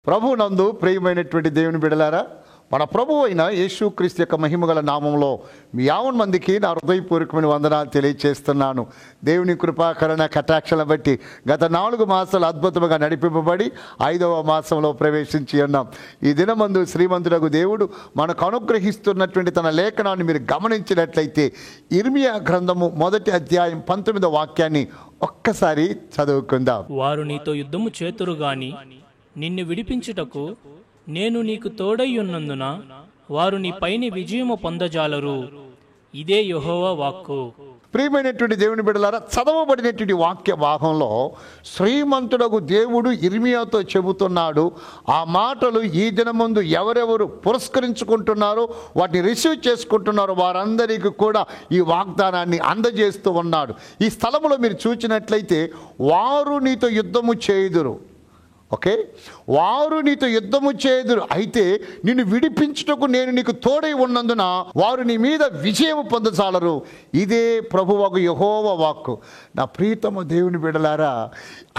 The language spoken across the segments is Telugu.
ప్రభువునందు ప్రియమైనటువంటి దేవుని బిడలారా, మన ప్రభువు అయిన యేసుక్రీస్తు యొక్క మహిమగల నామంలో మీ 50 మందికి నా హృదయపూర్వకమైన వందనాలు తెలియజేస్తున్నాను. దేవుని కృపాకరణ కటాక్షలను బట్టి గత 4 మాసాలు అద్భుతంగా నడిపింపబడి 5వ మాసంలో ప్రవేశించి ఉన్నాం. ఈ దినమందు శ్రీమంతుడగు దేవుడు మనకు అనుగ్రహిస్తున్నటువంటి తన లేఖనాన్ని మీరు గమనించినట్లయితే ఇర్మియా గ్రంథము 1వ అధ్యాయం 19వ వాక్యాన్ని ఒక్కసారి చదువుకుందాం. వారు నీతో యుద్ధము చేతురు గాని నిన్ను విడిపించుటకు నేను నీకు తోడయ్యున్నందున వారు నీ పైన విజయము పొందజాలరు. ఇదే యెహోవా వాక్కు. ప్రియమైనటువంటి దేవుని బిడ్డలారా, చదవబడినటువంటి వాక్య భాగంలో శ్రీమంతుడగు దేవుడు ఇర్మియాతో చెబుతున్నాడు. ఆ మాటలు ఈ దినమందు ఎవరెవరు పురస్కరించుకుంటున్నారో, వాటిని రిసీవ్ చేసుకుంటున్నారో వారందరికీ కూడా ఈ వాగ్దానాన్ని అందజేస్తూ ఉన్నాడు. ఈ స్థలంలో మీరు చూసినట్లయితే వారు నీతో యుద్ధము చేయుదురు. ఓకే, వారు నీతో యుద్ధము చేయుదురు, అయితే నిన్ను విడిపించుటకు నేను నీకు తోడై ఉన్నందున వారు నీ మీద విజయము పొందజాలరు. ఇదే ప్రభువగు యెహోవా వాక్కు. నా ప్రీతమ దేవుని బిడలారా,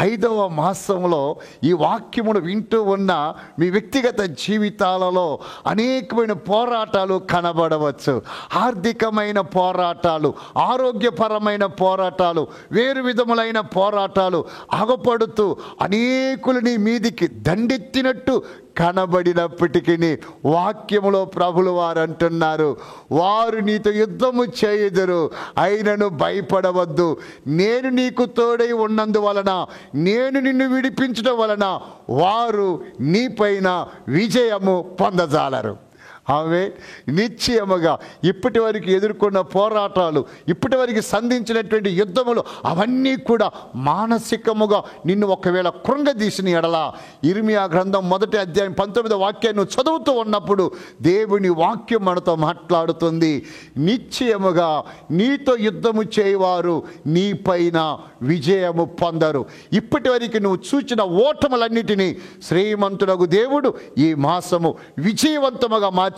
5వ మాసంలో ఈ వాక్యమును వింటూ ఉన్న మీ వ్యక్తిగత జీవితాలలో అనేకమైన పోరాటాలు కనబడవచ్చు. ఆర్థికమైన పోరాటాలు, ఆరోగ్యపరమైన పోరాటాలు, వేరు విధములైన పోరాటాలు అగపడుతూ అనేకులని మీదికి దండెత్తినట్టు కనబడినప్పటికీ వాక్యములో ప్రభులు వారు అంటున్నారు, వారు నీతో యుద్ధము చేయుదురు, అయినను భయపడవద్దు. నేను నీకు తోడై ఉన్నందువలన, నేను నిన్ను విడిపించడం వలన వారు నీపైన విజయము పొందజాలరు. ఆమె నిశ్చయముగా ఇప్పటి వరకు ఎదుర్కొన్న పోరాటాలు, ఇప్పటి వరకు సంధించినటువంటి యుద్ధములు అవన్నీ కూడా మానసికముగా నిన్ను ఒకవేళ కృంగదీసిన ఎడల ఇర్మియా గ్రంథం 1వ అధ్యాయం 19వ వాక్యాన్ని చదువుతూ ఉన్నప్పుడు దేవుని వాక్యం మనతో మాట్లాడుతుంది. నిశ్చయముగా నీతో యుద్ధము చేయవారు నీపైన విజయము పొందరు. ఇప్పటి వరకు నువ్వు చూచిన ఓటములన్నిటినీ శ్రీమంతుడగు దేవుడు ఈ మాసము విజయవంతముగా మార్చి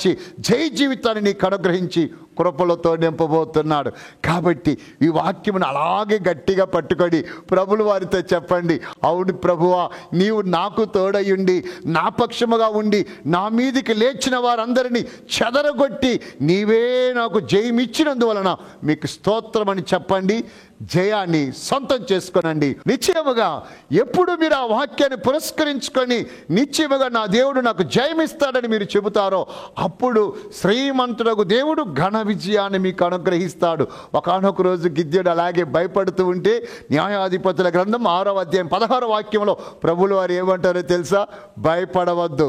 జయ జీవితాన్ని నీకు అనుగ్రహించి కృపలతో నింపబోతున్నాడు. కాబట్టి ఈ వాక్యమును అలాగే గట్టిగా పట్టుకొని ప్రభులు వారితో చెప్పండి, అవును ప్రభువా, నీవు నాకు తోడయుండి నా పక్షముగా ఉండి నా మీదికి లేచిన వారందరినీ చెదరగొట్టి నీవే నాకు జయమిచ్చినందువలన మీకు స్తోత్రం అని చెప్పండి. జయాన్ని సొంతం చేసుకొనండి. నిశ్చయముగా ఎప్పుడు మీరు ఆ వాక్యాన్ని పురస్కరించుకొని నిశ్చయముగా నా దేవుడు నాకు జయమిస్తాడని మీరు చెబుతారో అప్పుడు శ్రీమంతుడగు దేవుడు ఘన విజయాన్ని మీకు అనుగ్రహిస్తాడు. ఒకానొక రోజు గిద్యోను అలాగే భయపడుతూ ఉంటే న్యాయాధిపతుల గ్రంథం 6వ అధ్యాయం 16వ వాక్యంలో ప్రభులు వారు ఏమంటారో తెలుసా? భయపడవద్దు,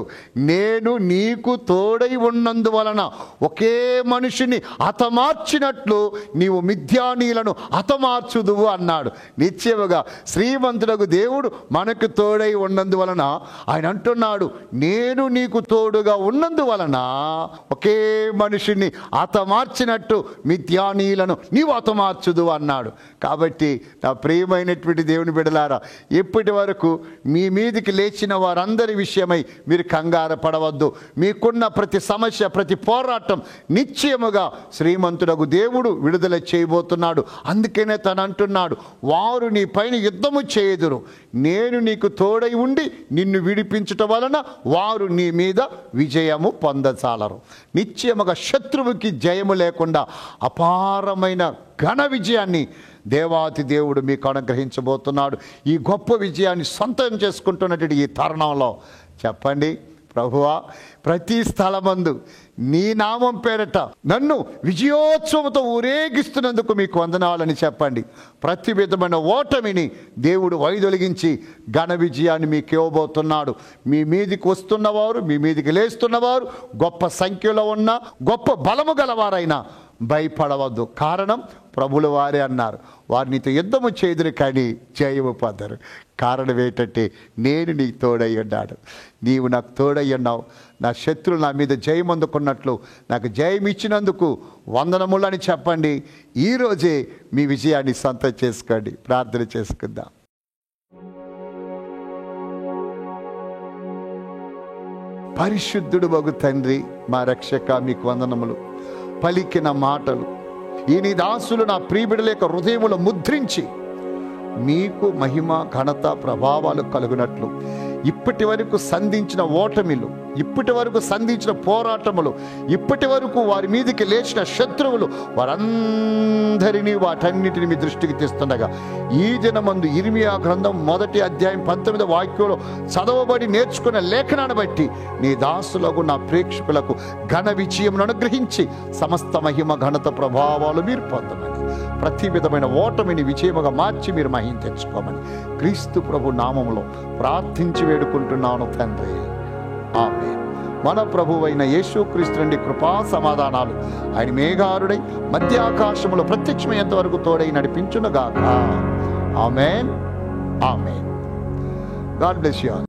నేను నీకు తోడై ఉన్నందువలన ఒకే మనిషిని హతమార్చినట్లు నీవు మిద్యానీయులను హతమార్చుదువు అన్నాడు. నిశ్చయముగా శ్రీమంతుడగు దేవుడు మనకు తోడై ఉన్నందువలన ఆయన అంటున్నాడు, నేను నీకు తోడుగా ఉన్నందువలన ఒకే మనిషిని హతమార్చినట్టు మిద్యానీయులను నీవు హతమార్చుదు అన్నాడు. కాబట్టి నా ప్రియమైనటువంటి దేవుని బిడలారా, ఇప్పటి వరకు మీ మీదికి లేచిన వారందరి విషయమై మీరు కంగారు పడవద్దు. మీకున్న ప్రతి సమస్య, ప్రతి పోరాటం నిశ్చయముగా శ్రీమంతుడగు దేవుడు విడుదల చేయబోతున్నాడు. అందుకనే తను అంటున్నాడు, వారు నీ పైన యుద్ధము చేయుదురు, నేను నీకు తోడై ఉండి నిన్ను విడిపించటం వలన వారు నీ మీద విజయము పొందచాలరు. నిశ్చయముగా శత్రువుకి జయము లేకుండా అపారమైన ఘన విజయాన్ని దేవాతి దేవుడు మీకు అనుగ్రహించబోతున్నాడు. ఈ గొప్ప విజయాన్ని సొంతం చేసుకుంటున్నటువంటి ఈ తరుణంలో చెప్పండి, ప్రభువా, ప్రతి స్థలమందు నీ నామం పేరట నన్ను విజయోత్సవంతో ఊరేగిస్తున్నందుకు మీకు వందనాలని చెప్పండి. ప్రతి విధమైన ఓటమిని దేవుడు వైదొలిగించి ఘన విజయాన్ని మీకు ఇవ్వబోతున్నాడు. మీ మీదికి వస్తున్నవారు, మీ మీదికి లేస్తున్నవారు గొప్ప సంఖ్యలో ఉన్న గొప్ప బలము గలవారైనా భయపడవద్దు. కారణం ప్రభులు వారే అన్నారు, వారు నీతో యుద్ధము చేదురు కానీ జయము పొందరు. కారణం ఏంటంటే నేను నీకు తోడై ఉన్నాడు. నీవు నాకు తోడై ఉన్నావు. నా శత్రులు నా మీద జయం అందుకున్నట్లు నాకు జయం ఇచ్చినందుకు వందనములని చెప్పండి. ఈరోజే మీ విజయాన్ని సొంతం చేసుకోండి. ప్రార్థన చేసుకుందాం. పరిశుద్ధుడు వగు తండ్రి, మా రక్షక, మీకు వందనములు. పలికిన మాటలు ఈ నీ దాసులు నా ప్రియబిడల యొక్క హృదయములో ముద్రించి మీకు మహిమ, ఘనత, ప్రభావాలు కలుగునట్లు ఇప్పటి వరకు సంధించిన ఓటమిలు, ఇప్పటి వరకు సంధించిన పోరాటములు, ఇప్పటి వరకు వారి మీదకి లేచిన శత్రువులు, వారందరినీ వాటన్నిటిని మీ దృష్టికి తెస్తుండగా ఈ దినమందు ఇర్మియా గ్రంథం 1వ అధ్యాయం 19వ వాక్యంలో చదవబడి నేర్చుకున్న లేఖనాన్ని బట్టి నీ దాసులకు, నా ప్రేక్షకులకు ఘన విజయమును అనుగ్రహించి సమస్త మహిమ, ఘనత, ప్రభావాలు మీరు పొందమని, ప్రతి విధమైన ఓటమిని విజయముగా మార్చి మీరు మహిమ తెచ్చుకోమని క్రీస్తు ప్రభు నామములో ప్రార్థించి వేడుకుంటున్నాను తండ్రి. ఆమేన్. మన ప్రభువైన యేసుక్రీస్తు నుండి కృపా సమాధానాలు ఆయన మేఘారుడై మధ్య ఆకాశములో ప్రత్యక్షమయ్యేంత వరకు తోడై నడిపించునుగాక. Amen. Amen. God bless you all.